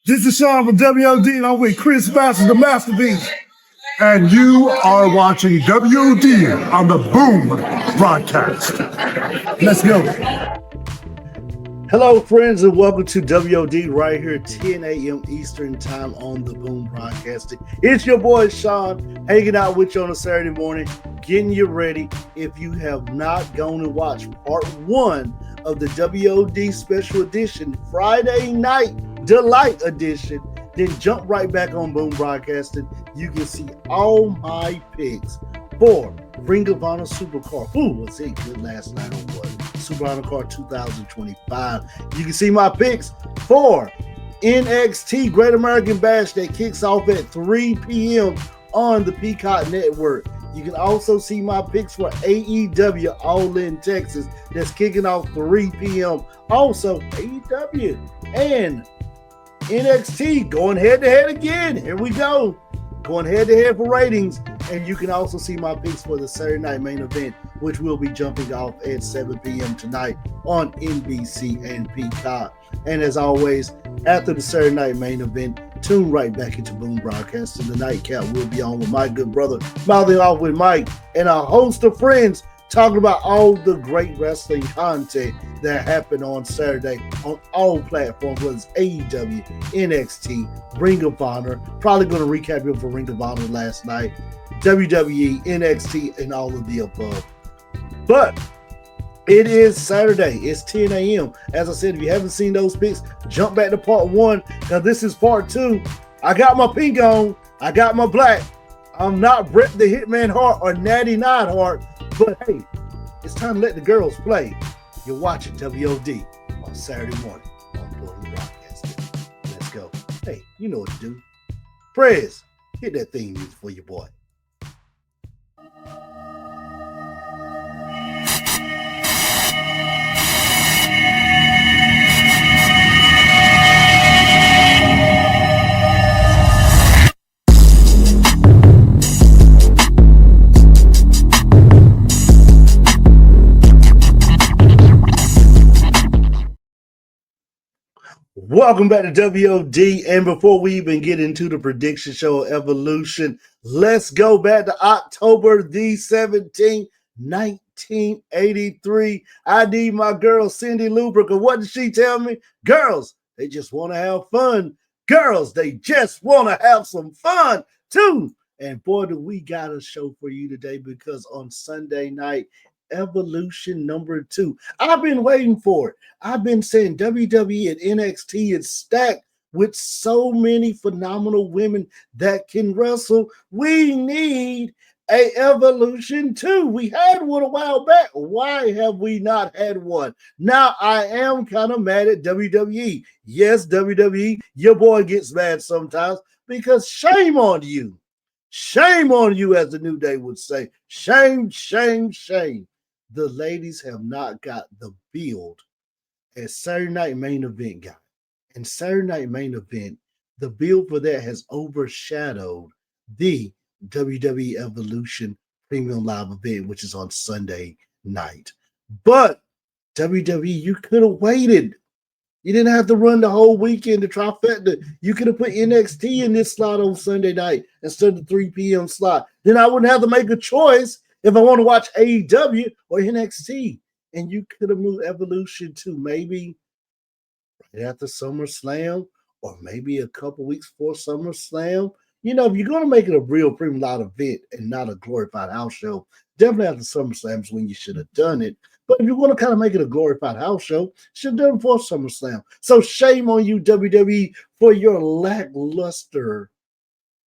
This is Shawn from WOD, and I'm with Chris Masters, the Masterpiece. And you are watching WOD on the Boom broadcast. Let's go. Hello, friends, and welcome to WOD right here at 10 a.m. Eastern Time on the Boom Broadcasting. It's your boy Shawn hanging out with you on a Saturday morning, getting you ready. If you have not gone and watched part one of the WOD Special Edition Friday Night Delight Edition, then jump right back on Boom Broadcasting. You can see all my picks for Ring of Honor Supercard. Ooh, was it good last night or what? Super Honor Card 2025. You can see my picks for NXT Great American Bash that kicks off at 3 p.m. on the Peacock Network. You can also see my picks for AEW All In Texas that's kicking off 3 p.m. Also, AEW and NXT going head-to-head again. Here we go. Going head-to-head for ratings. And you can also see my picks for the Saturday night main event, which will be jumping off at 7 p.m. tonight on NBC and Peacock. And as always, after the Saturday night main event, tune right back into Boom Broadcasting. The nightcap will be on with my good brother, Mouthing Off with Mike, and a host of friends talking about all the great wrestling content that happened on Saturday on all platforms, whether it's AEW, NXT, Ring of Honor. Probably going to recap it for Ring of Honor last night, WWE, NXT, and all of the above. But it is Saturday. It's 10 a.m. As I said, if you haven't seen those picks, jump back to part one. Now, this is part two. I got my pink on. I got my black. I'm not Bret the Hitman Hart or Natty Neidhart, but hey, it's time to let the girls play. You're watching WOD on Saturday morning on Boom Broadcasting. Let's go. Hey, you know what to do. Prez, hit that theme music for your boy. Welcome back to WOD, and before we even get into the prediction show Evolution, let's go back to October the 17th, 1983. I need my girl Cindy Lubrica. What did she tell me? Girls, they just want to have fun. Girls, they just want to have some fun too. And boy, do we got a show for you today, because on Sunday night, Evolution number 2. I've been waiting for it. I've been saying WWE and NXT is stacked with so many phenomenal women that can wrestle. We need a Evolution 2. We had one a while back. Why have we not had one? Now, I am kind of mad at WWE. Yes, WWE, your boy gets mad sometimes, because shame on you. Shame on you, as the New Day would say. Shame, shame, shame. The ladies have not got the build as Saturday Night Main Event got. And Saturday Night Main Event, the build for that has overshadowed the WWE Evolution Premium Live event, which is on Sunday night. But WWE, you could have waited. You didn't have to run the whole weekend to trifecta. You could have put NXT in this slot on Sunday night instead of the 3 p.m. slot. Then I wouldn't have to make a choice if I want to watch AEW or NXT. And you could have moved Evolution to maybe right after SummerSlam, or maybe a couple weeks before SummerSlam. You know, if you're going to make it a real premium live event and not a glorified house show, definitely after SummerSlam is when you should have done it. But if you want to kind of make it a glorified house show, should have done it before SummerSlam. So shame on you, WWE, for your lackluster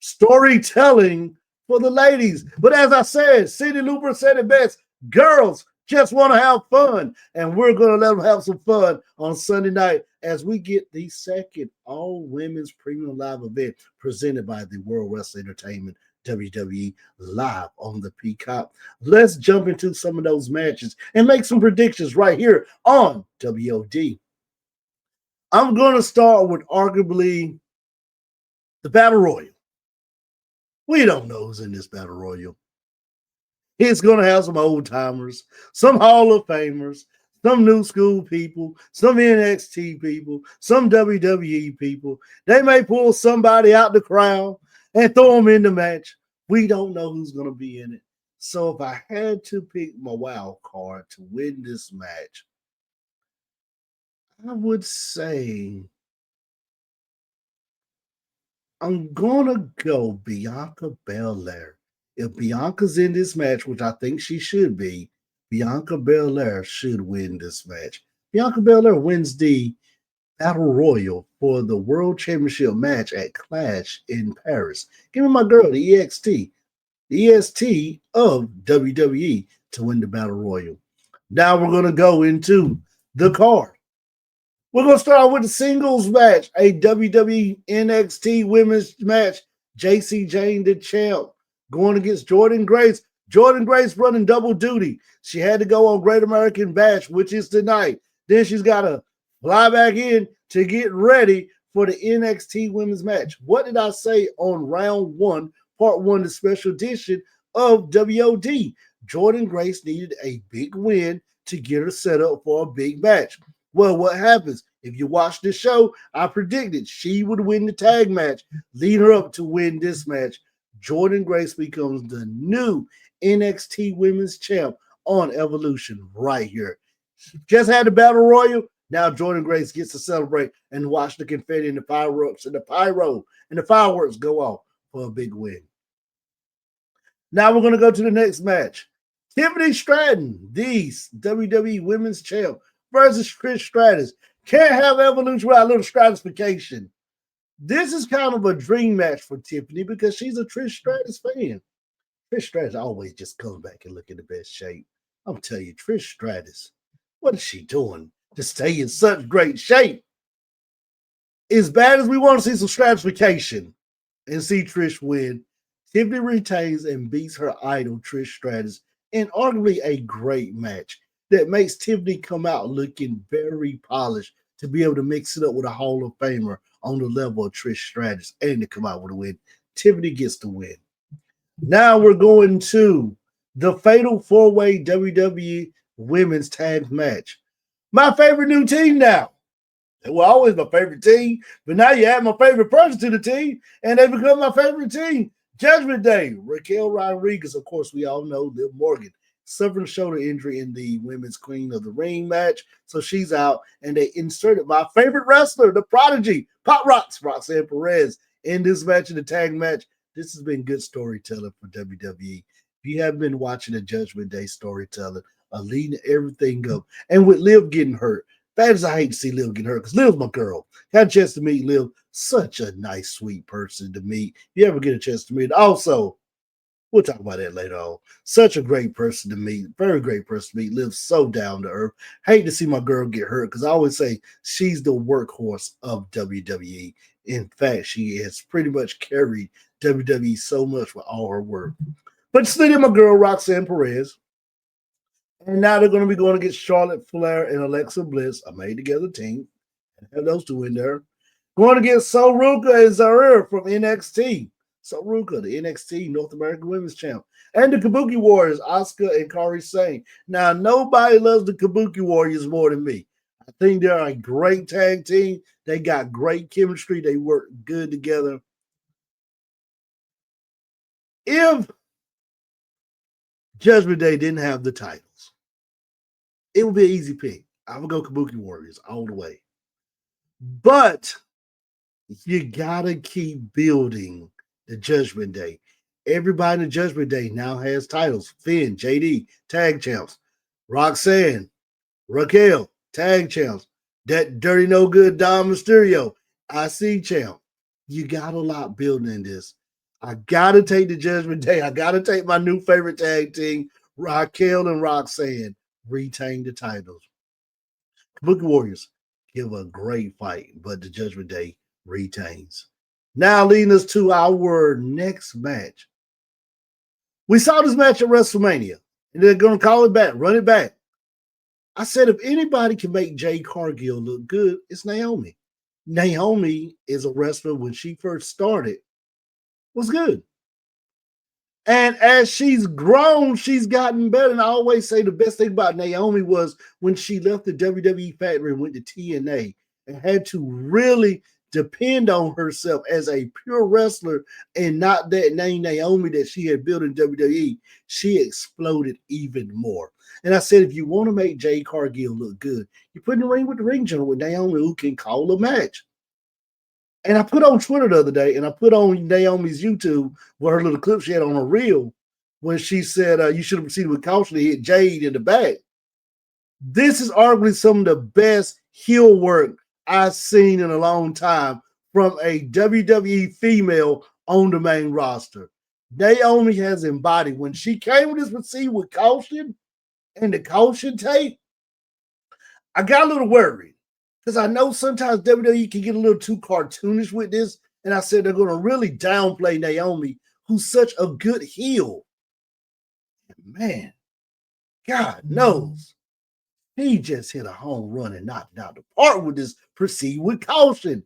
storytelling for the ladies. But as I said, Cindy Luper said it best. Girls just want to have fun. And we're going to let them have some fun on Sunday night as we get the second all-women's premium live event presented by the World Wrestling Entertainment, WWE, live on the Peacock. Let's jump into some of those matches and make some predictions right here on WOD. I'm going to start with arguably the Battle Royal. We don't know who's in this Battle Royal. It's going to have some old timers, some Hall of Famers, some new school people, some NXT people, some WWE people. They may pull somebody out the crowd and throw them in the match. We don't know who's going to be in it. So if I had to pick my wild card to win this match, I would say I'm gonna go Bianca Belair. If Bianca's in this match, which I think she should be, Bianca Belair should win this match. Bianca Belair wins the Battle Royal for the World Championship match at Clash in Paris. Give me my girl, the EST of WWE, to win the Battle Royal. Now we're gonna go into the card. We're going to start with the singles match, a WWE NXT women's match. JC Jane, the champ, going against Jordynne Grace. Jordynne Grace running double duty. She had to go on Great American Bash, which is tonight. Then she's got to fly back in to get ready for the NXT women's match. What did I say on round one, part one, the special edition of WOD? Jordynne Grace needed a big win to get her set up for a big match. Well, what happens? If you watch the show, I predicted she would win the tag match, lead her up to win this match. Jordynne Grace becomes the new NXT Women's Champ on Evolution right here. Just had the Battle Royal. Now Jordynne Grace gets to celebrate and watch the confetti and the fireworks and the fireworks go off for a big win. Now we're going to go to the next match. Tiffany Stratton, the WWE Women's Champ, versus Trish Stratus. Can't have Evolution without a little stratification. This is kind of a dream match for Tiffany because she's a Trish Stratus fan. Trish Stratus always just comes back and look in the best shape. I'm telling you, Trish Stratus, what is she doing to stay in such great shape? As bad as we want to see some stratification and see Trish win, Tiffany retains and beats her idol, Trish Stratus, in arguably a great match that makes Tiffany come out looking very polished to be able to mix it up with a Hall of Famer on the level of Trish Stratus and to come out with a win. Tiffany gets the win. Now we're going to the Fatal 4-Way WWE Women's Tag Match. My favorite new team now. Well, always my favorite team, but now you add my favorite person to the team, and they become my favorite team. Judgment Day. Raquel Rodriguez, of course, we all know Liv Morgan, suffered a shoulder injury in the Women's Queen of the Ring match, so she's out, and they inserted my favorite wrestler, the Prodigy, Pop Rocks, Roxanne Perez, in this match, in the tag match. This has been good storytelling for WWE. If you haven't been watching the Judgment Day storytelling, leading everything up, and with Liv getting hurt, bad as I hate to see Liv get hurt, because Liv's my girl. Had a chance to meet Liv, such a nice, sweet person to meet. If you ever get a chance to meet, also, we'll talk about that later on. Such a great person to meet. Very great person to meet. Lives so down to earth. Hate to see my girl get hurt because I always say she's the workhorse of WWE. In fact, she has pretty much carried WWE so much with all her work. But still, my girl, Roxanne Perez. And now they're going to be going against Charlotte Flair and Alexa Bliss, a made-together team. Have those two in there. Going against Soruka and Zaire from NXT. Soruka, the NXT North American Women's Champ. And the Kabuki Warriors, Asuka and Kairi Sane. Now, nobody loves the Kabuki Warriors more than me. I think they're a great tag team. They got great chemistry. They work good together. If Judgment Day didn't have the titles, it would be an easy pick. I would go Kabuki Warriors all the way. But you got to keep building the Judgment Day. Everybody in the Judgment Day now has titles. Finn, JD, tag champs. Roxanne, Raquel, tag champs. That dirty no good Dom Mysterio, IC champ. You got a lot building in this. I got to take the Judgment Day. I got to take my new favorite tag team, Raquel and Roxanne, retain the titles. Kabuki Warriors give a great fight, but the Judgment Day retains. Now leading us to our next match. We saw this match at WrestleMania, and they're going to call it back, run it back. I said if anybody can make Jade Cargill look good, it's Naomi. Naomi is a wrestler when she first started, was good. And as she's grown, she's gotten better. And I always say the best thing about Naomi was when she left the WWE factory and went to TNA and had to really depend on herself as a pure wrestler and not that name Naomi that she had built in WWE. She exploded even more. And I said, if you want to make Jade Cargill look good, you put in the ring with the ring general with Naomi who can call a match. And I put on Twitter the other day, and I put on Naomi's YouTube where her little clip she had on her reel when she said, you should have proceeded with caution to hit Jade in the back. This is arguably some of the best heel work I've seen in a long time from a WWE female on the main roster. Naomi has embodied. When she came with this proceed with caution and the caution tape, I got a little worried because I know sometimes WWE can get a little too cartoonish with this. And I said they're going to really downplay Naomi, who's such a good heel. Man, God knows. He just hit a home run and knocked out the park with this proceed with caution.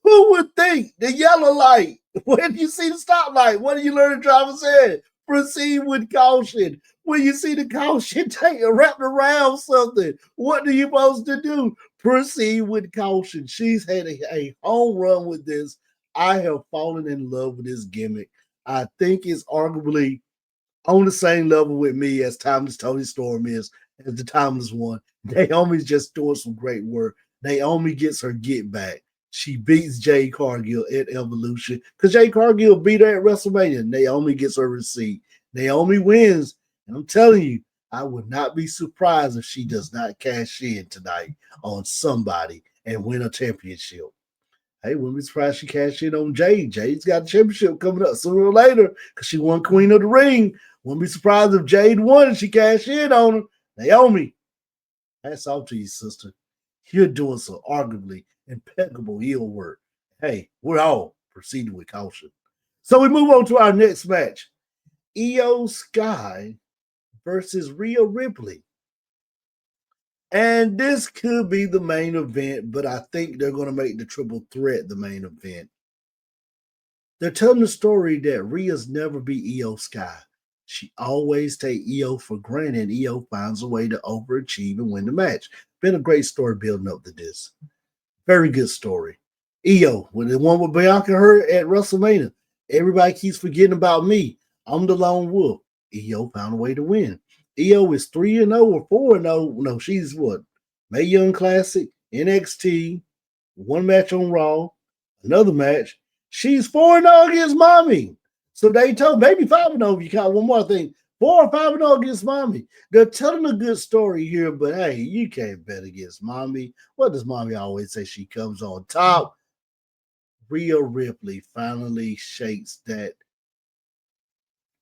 Who would think the yellow light? When you see the stoplight, what do you learn to driver's ed? Proceed with caution. When you see the caution tape wrapped around something, what are you supposed to do? Proceed with caution. She's had a home run with this. I have fallen in love with this gimmick. I think it's arguably on the same level with me as Timeless Tony Storm is, as the Timeless one. Naomi's just doing some great work. Naomi gets her get back. She beats Jade Cargill at Evolution because Jade Cargill beat her at WrestleMania. Naomi gets her receipt. Naomi wins. And I'm telling you, I would not be surprised if she does not cash in tonight on somebody and win a championship. Hey, wouldn't be surprised she cashed in on Jade. Jade's got a championship coming up sooner or later because she won Queen of the Ring. Wouldn't be surprised if Jade won and she cashed in on her. Naomi, hats off to you, sister. You're doing some arguably impeccable heel work. Hey, we're all proceeding with caution. So we move on to our next match. Io Sky versus Rhea Ripley. And this could be the main event, but I think they're going to make the triple threat the main event. They're telling the story that Rhea's never beat Io Sky. She always take Io for granted. Io finds a way to overachieve and win the match. Been a great story building up to this. Very good story. Io, when the one with Bianca her at WrestleMania, everybody keeps forgetting about me. I'm the lone wolf. Io found a way to win. Io is 3-0 or 4-0. No, she's what? Mae Young Classic, NXT, one match on Raw, another match. She's 4-0 against Mommy. So they told maybe 5-0 if you count one more thing. 4 or 5-0 against Mommy. They're telling a good story here, but hey, you can't bet against Mommy. What does Mommy always say? She comes on top. Rhea Ripley finally shakes that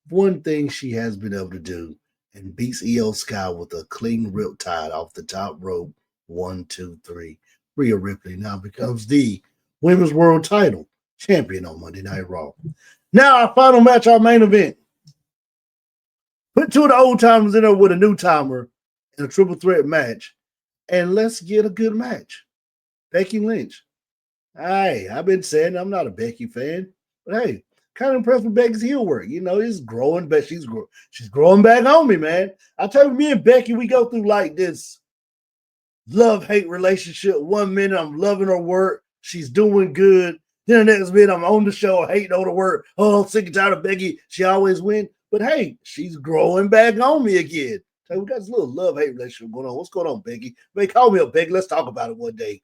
one thing she has been able to do and beats Io Sky with a clean riptide off the top rope. 1, 2, 3. Rhea Ripley now becomes the Women's World Title champion on Monday Night Raw. Now our final match, our main event. Put two of the old timers in there with a new timer in a triple threat match, and let's get a good match. Becky Lynch. Hey, I've been saying I'm not a Becky fan, but hey, kind of impressed with Becky's heel work. You know, it's growing, but she's growing back on me, man. I tell you, me and Becky, we go through like this love-hate relationship. 1 minute I'm loving her work, she's doing good. Then the next minute I'm on the show, hating on her work. Oh, I'm sick and tired of Becky. She always wins. But hey, she's growing back on me again. So we got this little love-hate relationship going on. What's going on, Becky? Man, call me up, Becky. Let's talk about it one day.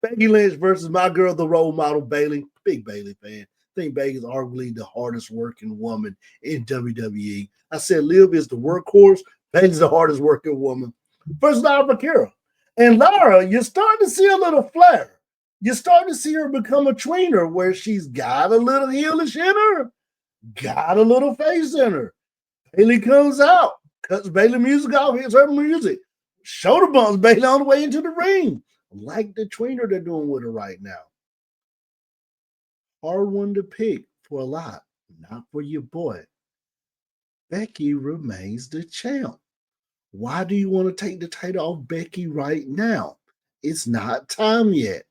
Becky Lynch versus my girl, the role model, Bayley. Big Bayley fan. I think Becky's arguably the hardest working woman in WWE. I said Liv is the workhorse. Bayley's the hardest working woman. Versus Lyra Vaquero. And Lyra, you're starting to see a little flair. You're starting to see her become a tweener where she's got a little heelish in her, got a little face in her. Bayley comes out, cuts Bayley music off, hits her music. Shoulder bumps Bayley on the way into the ring. Like the tweener they're doing with her right now. Hard one to pick for a lot, not for your boy. Becky remains the champ. Why do you want to take the title off Becky right now? It's not time yet.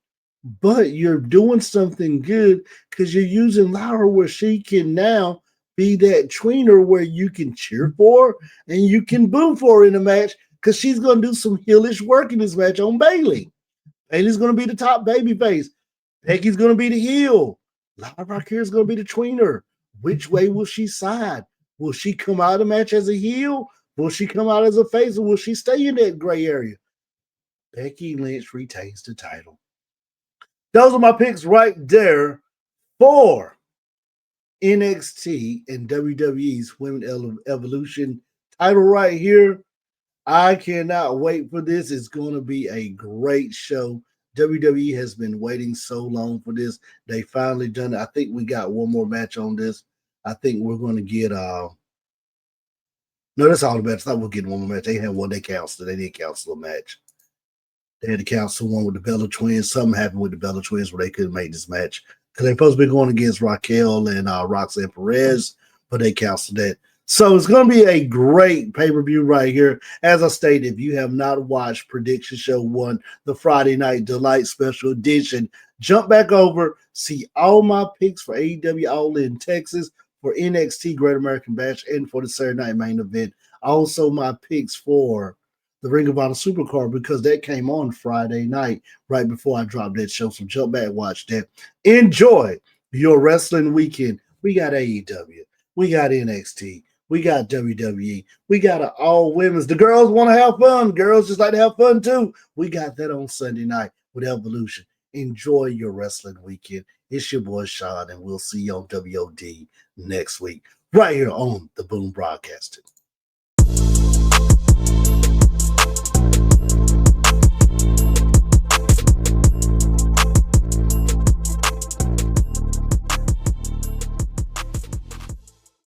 But you're doing something good because you're using Lyra where she can now be that tweener where you can cheer for and you can boo for in a match because she's going to do some heelish work in this match on Bayley. Bayley's going to be the top baby face. Becky's going to be the heel. Lyra here is going to be the tweener. Which way will she side? Will she come out of the match as a heel? Will she come out as a face? Or will she stay in that gray area? Becky Lynch retains the title. Those are my picks right there for NXT and WWE's Women Evolution title right here. I cannot wait for this. It's going to be a great show. WWE has been waiting so long for this. They finally done it. I think we got one more match on this. I think we're going to get no, that's all the match. I thought we'll get one more match. They had one, they canceled. They didn't cancel a match. They had to cancel one with the Bella Twins. Something happened with the Bella Twins where they couldn't make this match because they're supposed to be going against Raquel and Roxanne Perez, but they canceled that. So it's going to be a great pay-per-view right here. As I stated, if you have not watched Prediction Show 1, the Friday Night Delight Special Edition, jump back over, see all my picks for AEW All in Texas, for NXT Great American Bash, and for the Saturday Night Main Event. Also my picks for the Ring of Honor Supercard because that came on Friday night right before I dropped that show. So jump back, watch that. Enjoy your wrestling weekend. We got AEW. We got NXT. We got WWE. We got an all women's. The girls want to have fun. Girls just like to have fun too. We got that on Sunday night with Evolution. Enjoy your wrestling weekend. It's your boy Shawn, and we'll see you on WOD next week right here on the Boom Broadcasting.